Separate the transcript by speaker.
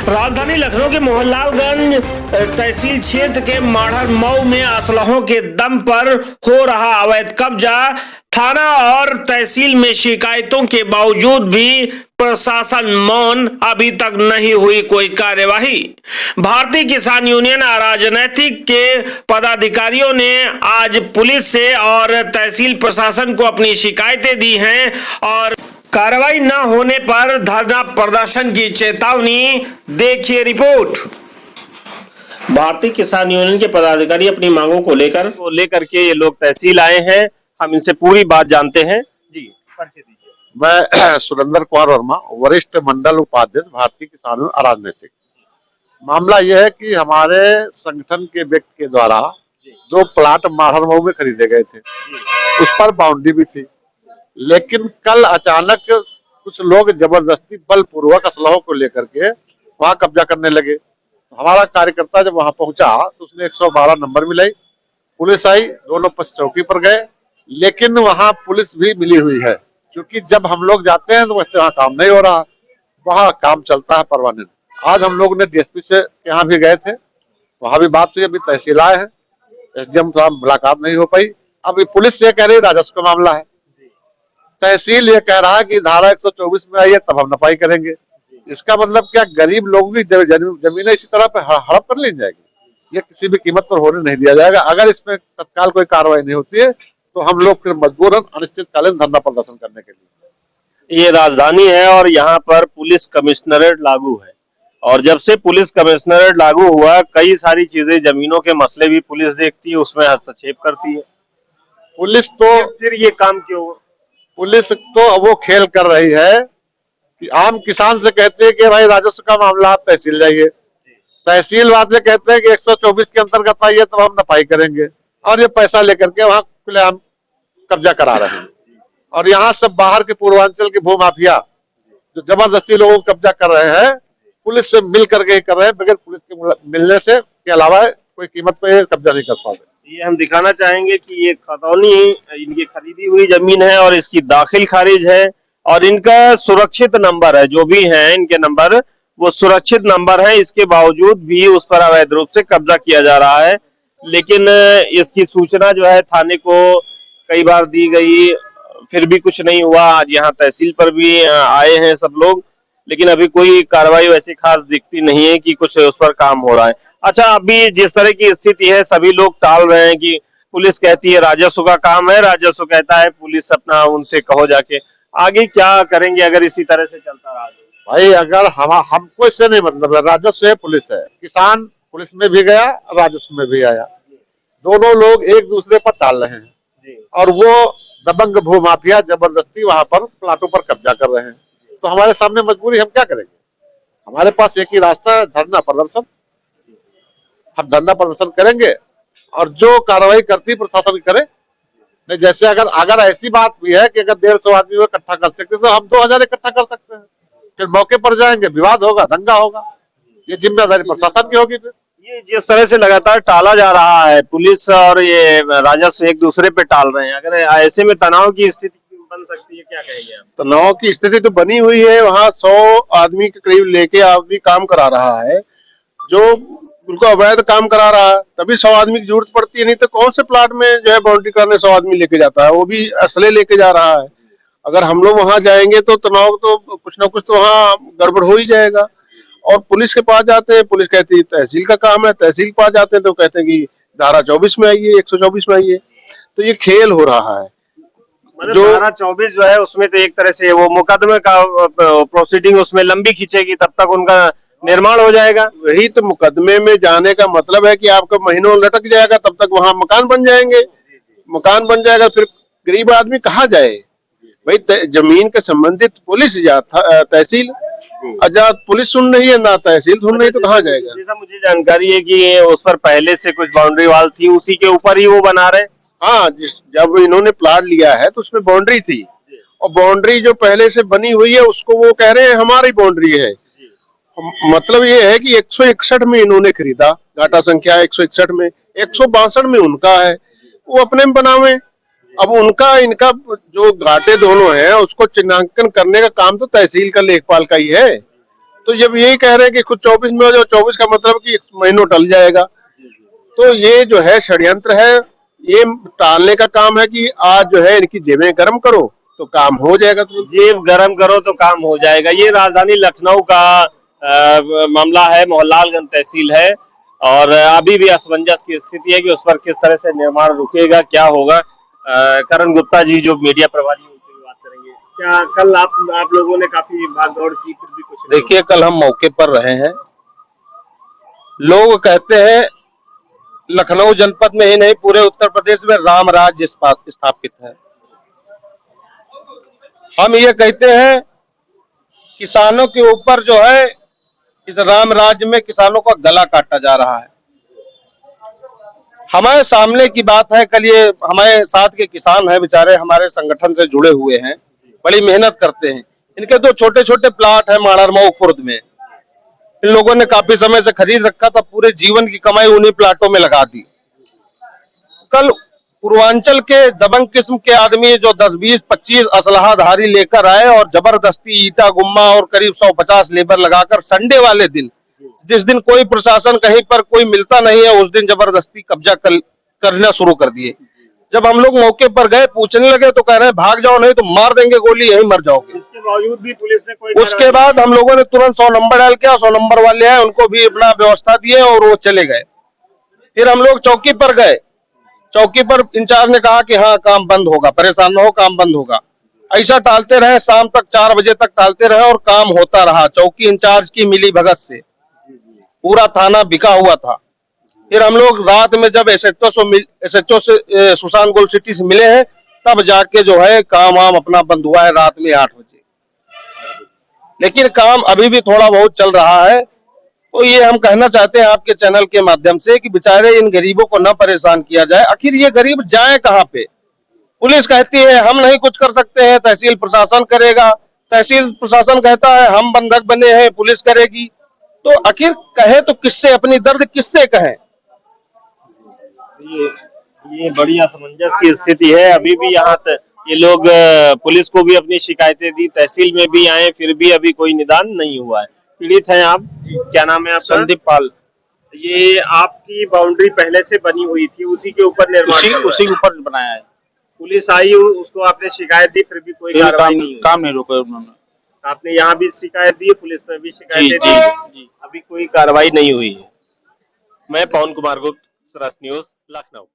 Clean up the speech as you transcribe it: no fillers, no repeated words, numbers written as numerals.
Speaker 1: राजधानी लखनऊ के मोहनलालगंज तहसील क्षेत्र के माढ़र मऊ में असलहों के दम पर हो रहा अवैध कब्जा। थाना और तहसील में शिकायतों के बावजूद भी प्रशासन मौन, अभी तक नहीं हुई कोई कार्यवाही। भारतीय किसान यूनियन राजनीतिक के पदाधिकारियों ने आज पुलिस से और तहसील प्रशासन को अपनी शिकायतें दी हैं और कार्रवाई न होने पर धरना प्रदर्शन की चेतावनी। देखिए रिपोर्ट। भारतीय किसान यूनियन के पदाधिकारी अपनी मांगों को लेकर के ये लोग तहसील आए हैं। हम इनसे पूरी बात जानते हैं। जी, परिचय दीजिए।
Speaker 2: मैं सुरेंद्र कुमार वर्मा, वरिष्ठ मंडल उपाध्यक्ष, भारतीय किसान यूनियन राजनीतिक। मामला यह है कि हमारे संगठन के व्यक्ति के द्वारा 2 प्लाट माढ़र मऊ में खरीदे गए थे, उस पर बाउंड्री भी थी, लेकिन कल अचानक कुछ लोग जबरदस्ती बलपूर्वक असलहों को लेकर के वहां कब्जा करने लगे। हमारा कार्यकर्ता जब वहां पहुंचा तो उसने 112 नंबर मिलाई, पुलिस आई, दोनों पक्ष चौकी पर गए, लेकिन वहां पुलिस भी मिली हुई है, क्योंकि जब हम लोग जाते हैं तो वहाँ काम नहीं हो रहा, वहाँ काम चलता है परमानेंट। आज हम लोग ने डीएसपी से यहाँ भी गए थे, वहां भी बात हुई। अभी तहसील आए हैं, एसडीएम साहब मुलाकात नहीं हो पाई। अभी पुलिस ये कह रही राजस्व का मामला है, तहसील ये कह रहा है कि धारा 124 में आई है तब हम नपाई करेंगे। इसका मतलब क्या गरीब लोगों की जमीनें इसी तरह पे हड़प कर ली जाएगी? ये किसी भी कीमत पर होने नहीं दिया जाएगा। अगर इसमें तत्काल कोई कार्रवाई नहीं होती है तो हम लोग फिर मजबूरन अनिश्चितकालीन धरना प्रदर्शन करने के लिए।
Speaker 1: ये राजधानी है और यहाँ पर पुलिस कमिश्नरेट लागू है, और जब से पुलिस कमिश्नरेट लागू हुआ कई सारी चीजें, जमीनों के मसले भी पुलिस देखती है, उसमें हस्तक्षेप करती है।
Speaker 2: पुलिस तो
Speaker 1: फिर ये काम क्यों?
Speaker 2: पुलिस तो वो खेल कर रही है कि आम किसान से कहते हैं कि भाई राजस्व का मामला आप तहसील जाइए, तहसील वाले कहते हैं कि 124 के अंतर्गत आइए तो हम नपाई करेंगे, और ये पैसा लेकर के वहां खुलेआम कब्जा करा रहे हैं। और यहाँ सब बाहर के पूर्वांचल के भूमाफिया जो जबरदस्ती लोगों को कब्जा कर रहे हैं, पुलिस से मिल करके कर रहे हैं, बगैर पुलिस के मिलने से के अलावा कोई कीमत पर कब्जा नहीं कर पाते।
Speaker 1: ये हम दिखाना चाहेंगे कि ये खतौनी इनकी खरीदी हुई जमीन है और इसकी दाखिल खारिज है, और इनका सुरक्षित नंबर है, जो भी है इनके नंबर वो सुरक्षित नंबर है। इसके बावजूद भी उस पर अवैध रूप से कब्जा किया जा रहा है। लेकिन इसकी सूचना जो है थाने को कई बार दी गई, फिर भी कुछ नहीं हुआ। आज यहाँ तहसील पर भी आए हैं सब लोग, लेकिन अभी कोई कार्रवाई वैसी खास दिखती नहीं है कि कुछ उस पर काम हो रहा है। अच्छा, अभी जिस तरह की स्थिति है सभी लोग टाल रहे हैं कि पुलिस कहती है राजस्व का काम है, राजस्व कहता है पुलिस अपना उनसे कहो जाके। आगे क्या करेंगे अगर इसी तरह से चलता रहा?
Speaker 2: भाई अगर हमको इससे नहीं मतलब है, राजस्व है, पुलिस है, किसान पुलिस में भी गया, राजस्व में भी आया, दोनों लोग एक दूसरे पर टाल रहे हैं, और वो दबंग भूमाफिया जबरदस्ती वहां पर प्लाटों पर कब्जा कर रहे हैं। तो हमारे सामने मजबूरी, हम क्या करेंगे? हमारे पास एक ही रास्ता है, धरना प्रदर्शन। हम धरना प्रदर्शन करेंगे और जो कार्रवाई करती प्रशासन करे। नहीं, जैसे अगर ऐसी बात भी है कि अगर 150 आदमी को इकट्ठा कर सकते तो हम 2000 इकट्ठा कर सकते हैं, फिर मौके पर जाएंगे, विवाद होगा, दंगा होगा, ये जिम्मेदारी प्रशासन की होगी। फिर
Speaker 1: ये जिस तरह से लगातार टाला जा रहा है, पुलिस और ये राजस्व एक दूसरे पे टाल रहे हैं, अगर ऐसे में तनाव की स्थिति बन सकती है, क्या कहेंगे आप?
Speaker 3: तनाव की स्थिति तो बनी हुई है। वहाँ 100 आदमी के करीब लेके आदमी काम करा रहा है, जो उनको अवैध काम करा रहा है, तभी 100 आदमी की जरूरत पड़ती है। नहीं तो कौन से प्लाट में जो है बाउंड्री करने 100 आदमी लेके जाता है, वो भी असले लेके जा रहा है। अगर हम लोग वहां जाएंगे तो तनाव तो कुछ ना कुछ तो वहाँ गड़बड़ हो ही जाएगा। और पुलिस के पास जाते हैं, पुलिस कहती है तहसील का काम है, तहसील के पास जाते हैं तो कहते हैं कि धारा 24 में आइए, 124 में आइए। तो ये खेल हो रहा है।
Speaker 1: जो धारा 24 जो है उसमें तो एक तरह से वो मुकदमे का प्रोसीडिंग उसमें लंबी खींचेगी, तब तक उनका निर्माण हो जाएगा।
Speaker 3: वही तो मुकदमे में जाने का मतलब है कि आपका महीनों लटक जाएगा, तब तक वहां मकान बन जाएंगे, मकान बन जाएगा, फिर गरीब आदमी कहाँ जाए? भाई जमीन के संबंधित पुलिस या तहसील, जब पुलिस सुन रही है ना तहसील सुन रही तो कहाँ जाएगा?
Speaker 1: जैसा मुझे जानकारी है कि उस पर पहले से कुछ बाउंड्री वाल थी, उसी के ऊपर ही वो बना रहे।
Speaker 3: हाँ, जब इन्होंने प्लाट लिया है तो उसमें बाउंड्री थी, और बाउंड्री जो पहले से बनी हुई है उसको वो कह रहे हैं हमारी बाउंड्री है। मतलब ये है कि 161 में इन्होंने खरीदा, घाटा संख्या 161 में, 162 में उनका है, वो अपने में बनावे। अब उनका इनका जो घाटे दोनों हैं उसको चिन्हांकन करने का काम तो तहसील का लेखपाल का ही है। तो जब यही कह रहे हैं कि खुद 24 में हो जाओ, 24 का मतलब कि महीनों टल जाएगा। तो ये जो है षड्यंत्र है, ये टालने का काम है कि आज जो है इनकी जेबें गर्म करो तो काम हो जाएगा। तो
Speaker 4: जेब गरम करो तो काम हो जाएगा। ये राजधानी लखनऊ का मामला है, मोहनलालगंज तहसील है और अभी भी असमंजस की स्थिति है कि उस पर किस तरह से निर्माण रुकेगा, क्या होगा। करण गुप्ता जी जो मीडिया प्रभारी हैं उनसे भी बात करेंगे। क्या कल आप लोगों ने काफी भागदौड़ की, फिर भी कुछ
Speaker 5: देखिए, कल हम मौके पर रहे हैं। लोग कहते हैं लखनऊ जनपद में ही नहीं पूरे उत्तर प्रदेश में राम राज्य स्थापित है। हम ये कहते हैं किसानों के ऊपर जो है इस राम राज्य में किसानों का गला काटा जा रहा है। हमारे सामने की बात है, कल ये हमारे साथ के किसान हैं बेचारे, हमारे संगठन से जुड़े हुए हैं, बड़ी मेहनत करते हैं। इनके तो छोटे छोटे प्लाट है माड़रमऊ खुर्द में, इन लोगों ने काफी समय से खरीद रखा था, पूरे जीवन की कमाई उन्हीं प्लाटों में लगा दी। कल पूर्वांचल के दबंग किस्म के आदमी जो 10, 20, 25 असलहाधारी लेकर आए और जबरदस्ती ईटा गुम्मा और करीब 150 लेबर लगाकर संडे वाले दिन, जिस दिन कोई प्रशासन कहीं पर कोई मिलता नहीं है, उस दिन जबरदस्ती कब्जा करना शुरू कर दिए। जब हम लोग मौके पर गए पूछने लगे तो कह रहे हैं भाग जाओ नहीं तो मार देंगे गोली, यहीं मर जाओगे।
Speaker 4: इसके बावजूद भी पुलिस ने कोई
Speaker 5: उसके बाद हम लोगों ने तुरंत 100 नंबर डायल किया, 100 नंबर वाले आए, उनको भी अपना व्यवस्था दिए और वो चले गए। फिर हम लोग चौकी पर गए, चौकी पर इंचार्ज ने कहा कि हाँ काम बंद होगा, परेशान न हो, काम बंद होगा। ऐसा टालते रहे, शाम तक 4 बजे तक टालते रहे और काम होता रहा। चौकी इंचार्ज की मिली भगत से पूरा थाना बिका हुआ था। फिर हम लोग रात में जब SHO से सुशांत गोल्ड सिटी से मिले हैं, तब जाके जो है काम वाम अपना बंद हुआ है रात में 8 बजे। लेकिन काम अभी भी थोड़ा बहुत चल रहा है। तो ये हम कहना चाहते हैं आपके चैनल के माध्यम से कि बेचारे इन गरीबों को न परेशान किया जाए। आखिर ये गरीब जाए कहाँ पे? पुलिस कहती है हम नहीं कुछ कर सकते हैं, तहसील प्रशासन करेगा। तहसील प्रशासन कहता है हम बंधक बने हैं, पुलिस करेगी। तो आखिर कहे तो किससे, अपनी दर्द किससे कहें?
Speaker 4: ये बड़ी असमंजस की स्थिति है। अभी भी यहाँ ये लोग पुलिस को भी अपनी शिकायतें दी, तहसील में भी आए, फिर भी अभी कोई निदान नहीं हुआ है। पीड़ित हैं आप, क्या नाम है आपका?
Speaker 5: संदीप पाल।
Speaker 4: ये आपकी बाउंड्री पहले से बनी हुई थी, उसी के ऊपर निर्माण
Speaker 5: उसी के ऊपर बनाया है।
Speaker 4: पुलिस आई, उसको आपने शिकायत दी, फिर भी कोई कार्रवाई नहीं हुई।
Speaker 5: काम नहीं रोका उन्होंने।
Speaker 4: आपने यहाँ भी शिकायत दी, पुलिस में भी शिकायत दी,
Speaker 5: जी।
Speaker 4: अभी कोई कार्रवाई नहीं हुई है। मैं पवन कुमार गुप्त, सरस न्यूज, लखनऊ।